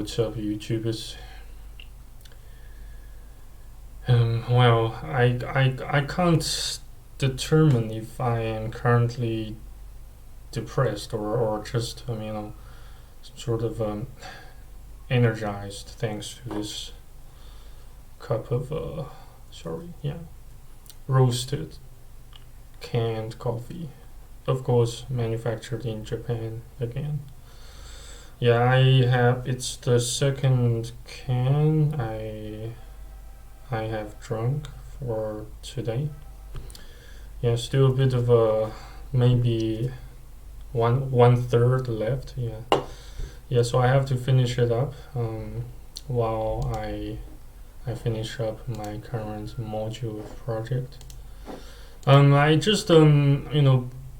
what's up, YouTubers? Well, I can't determine if I am currently depressed or just, sort of energized thanks to this cup of, roasted canned coffee. Of course, manufactured in Japan again. Yeah, it's the second can I have drunk for today. Yeah, still a bit of a maybe one third left. Yeah. So I have to finish it up while I finish up my current module project. I just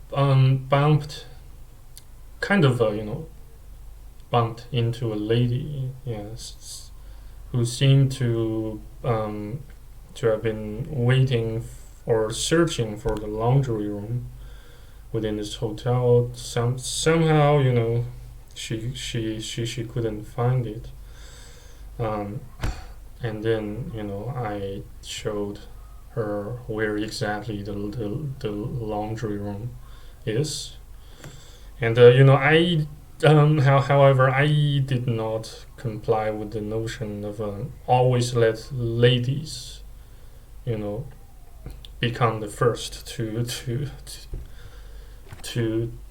bumped kind of bumped into a lady, yes, who seemed to have been waiting or searching for the laundry room within this hotel. Somehow, she couldn't find it. And then I showed her where exactly the laundry room is, and however, I did not comply with the notion of always let ladies, become the first to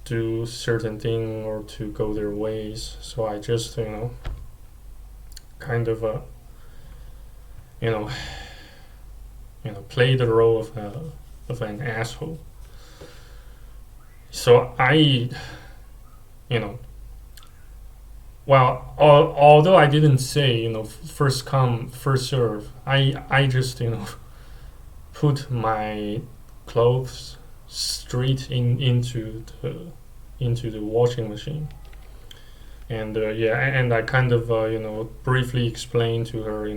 do certain thing or to go their ways. So I just kind of you know play the role of an asshole. So I well, although I didn't say first come first serve, I just put my clothes straight into the washing machine, and and I kind of briefly explained to her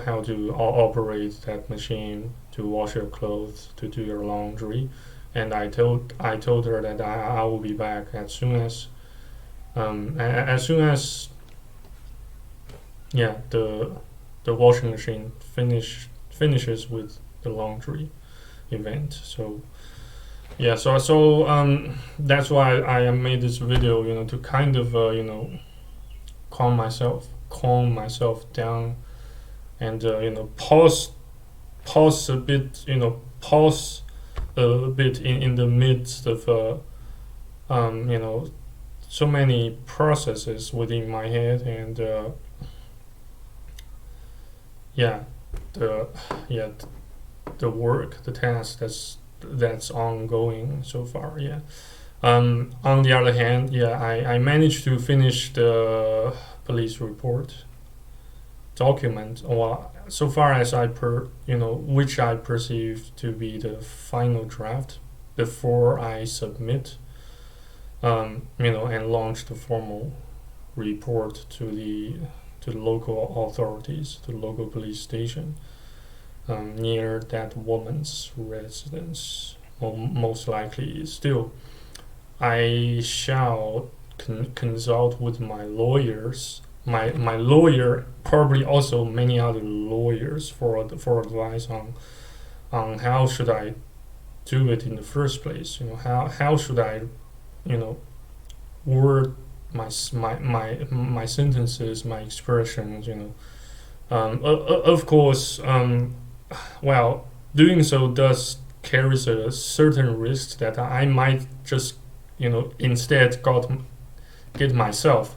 how to operate that machine to wash your clothes, to do your laundry, and I told her that I will be back as soon as the washing machine finishes with the laundry event. So that's why I made this video, to kind of calm myself down, and pause a bit, pause a bit in the midst of so many processes within my head, and the work, the task that's ongoing so far. On the other hand, I managed to finish the police report document, or so far as which I perceive to be the final draft before I submit, and launch the formal report to the local authorities, to the local police station near that woman's residence. Most likely, still, I shall consult with my lawyers, my lawyer, probably also many other lawyers for advice on how should I do it in the first place. How should I word my sentences, my expressions. Of course, well, doing so does carries a certain risk that I might just instead get myself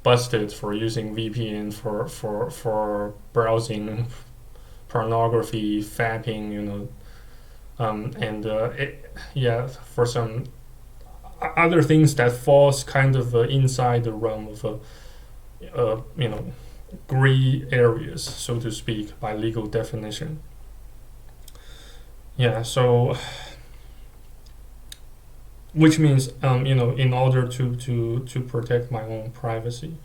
busted for using VPN for browsing pornography, fapping, for some other things that falls kind of inside the realm of gray areas, so to speak, by legal definition. So which means in order to protect my own privacy,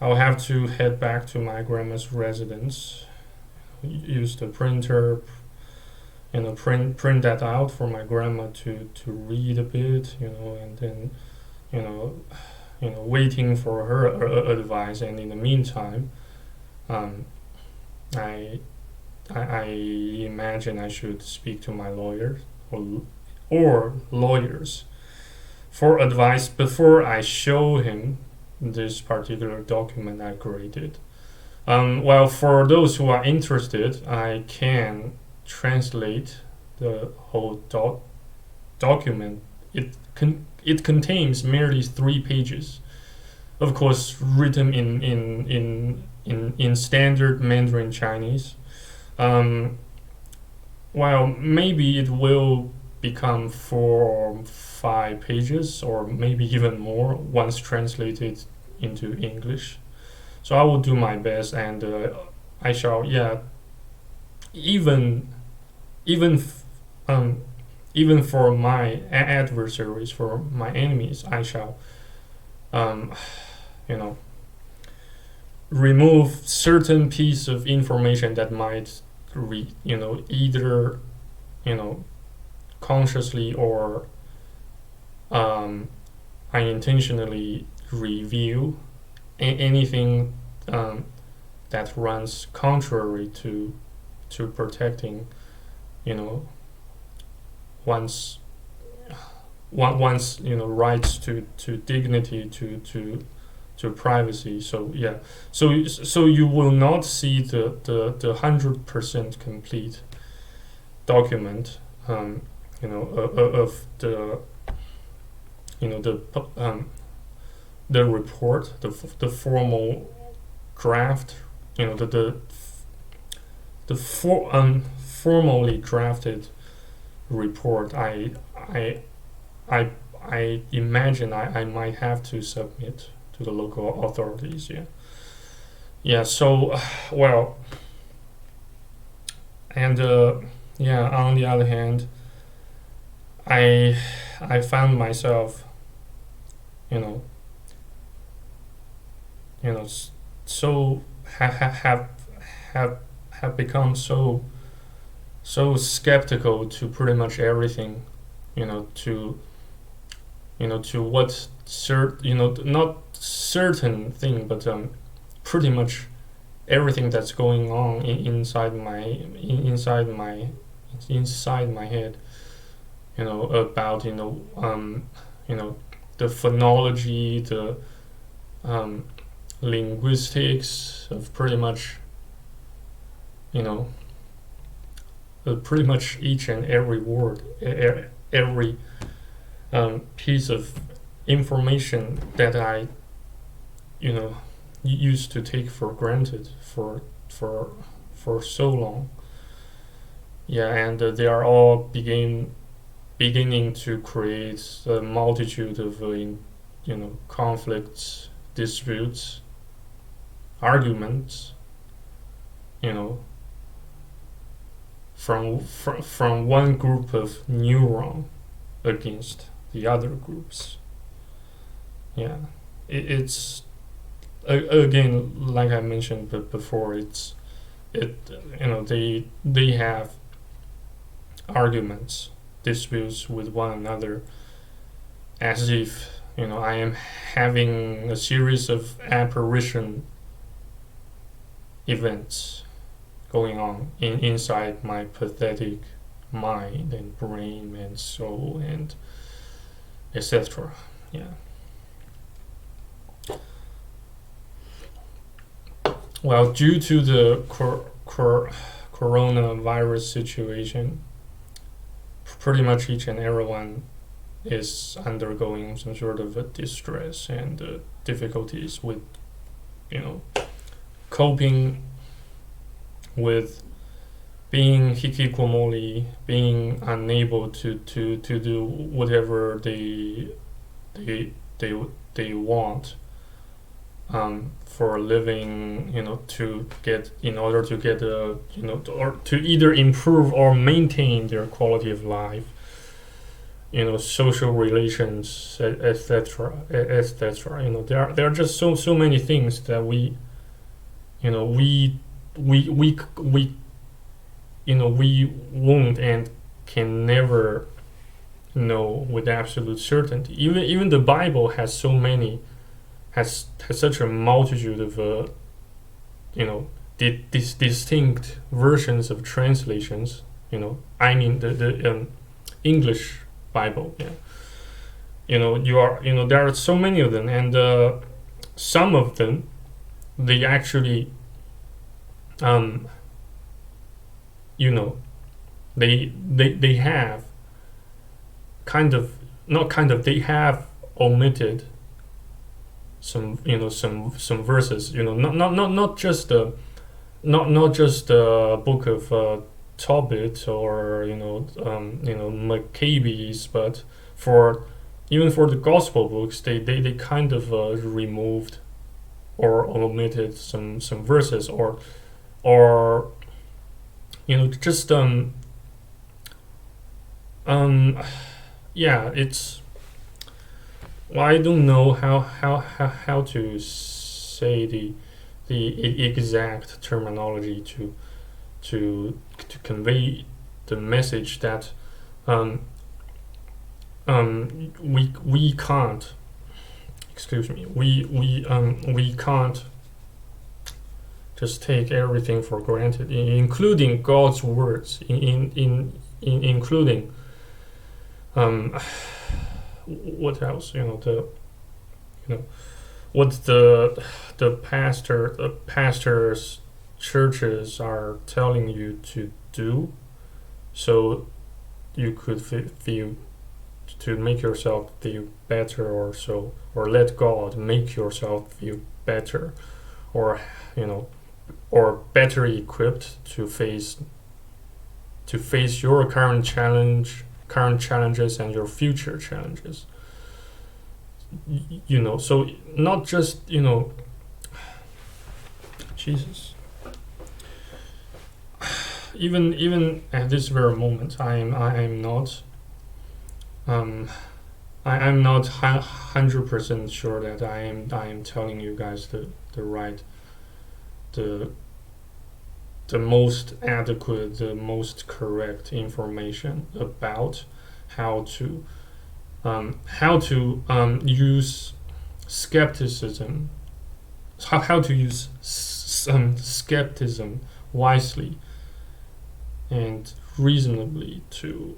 I'll have to head back to my grandma's residence, use the printer, print that out for my grandma to read a bit, and then waiting for her advice, and in the meantime, um, I, I imagine I should speak to my lawyer or lawyers for advice before I show him this particular document I created. Well, for those who are interested, I can translate the whole document. It contains merely 3 pages, of course, written in standard Mandarin Chinese. Well, maybe it will become 4 or 5 pages, or maybe even more once translated into English. So I will do my best, and I shall, yeah, even even even for my adversaries, for my enemies, I shall, um, you know, remove certain piece of information that might, either, you know, consciously or unintentionally reveal anything that runs contrary to protecting, you know, one's rights to dignity, to privacy. So yeah, so you will not see the 100% complete document, of the, the report, the formal draft, the formally drafted report. I imagine I might have to submit to the local authorities. Yeah. So, well, and on the other hand, I found myself, so have become so skeptical to pretty much everything, to what not certain thing, but pretty much everything that's going on inside my head, about the phonology, the linguistics of pretty much pretty much each and every word, every piece of information that I used to take for granted for so long. Yeah, and they are all beginning to create a multitude of conflicts, disputes, arguments, from one group of neuron against the other groups. Yeah, it's again, like I mentioned before, they have arguments, disputes with one another, as if I am having a series of apparition events going on inside my pathetic mind and brain and soul and etc. Yeah. Well, due to the coronavirus situation, pretty much each and everyone is undergoing some sort of a distress and difficulties with, coping with being hikikomori, being unable to do whatever they want for a living, in order to get or to either improve or maintain their quality of life, social relations, etc. There are just so many things that we won't and can never know with absolute certainty. Even the Bible has so many has such a multitude of distinct versions of translations. I mean the English Bible. Yeah. There are so many of them, and some of them they actually they have they have omitted some verses. Not just the book of Tobit or Maccabees, but even for the gospel books, they kind of removed or omitted some verses, or just yeah, it's, well, I don't know how to say the exact terminology to convey the message that we can't, excuse me, we can't just take everything for granted, including God's words, including what else, what the pastors churches are telling you to do, so you could feel, to make yourself feel better, or let God make yourself feel better, or or better equipped to face your current challenges and your future challenges. So not just Jesus. Even at this very moment, I'm not 100% sure that I am telling you guys the right, the most adequate, the most correct information about how to use skepticism, how to use skepticism wisely and reasonably to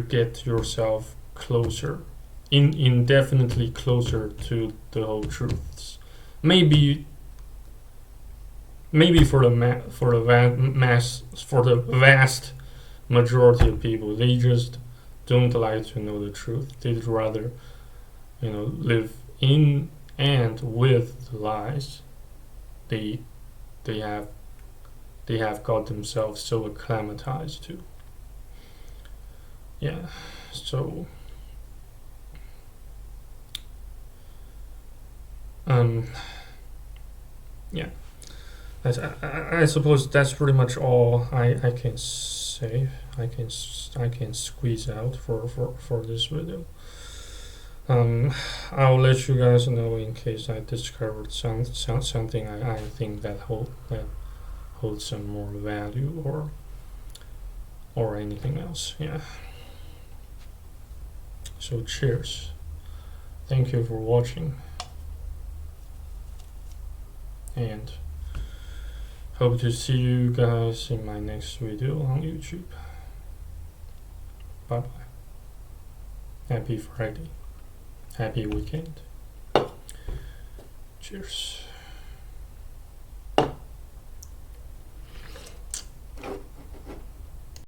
get yourself closer, indefinitely closer to the whole truths. Maybe for the vast majority of people, they just don't like to know the truth. They'd rather live in and with the lies they have got themselves so acclimatized to. Yeah, so yeah, I suppose that's pretty much all I can say. I can squeeze out for this video. I'll let you guys know in case I discovered something I think that holds some more value, or anything else. Yeah. So cheers. Thank you for watching, and hope to see you guys in my next video on YouTube. Bye bye. Happy Friday. Happy weekend. Cheers.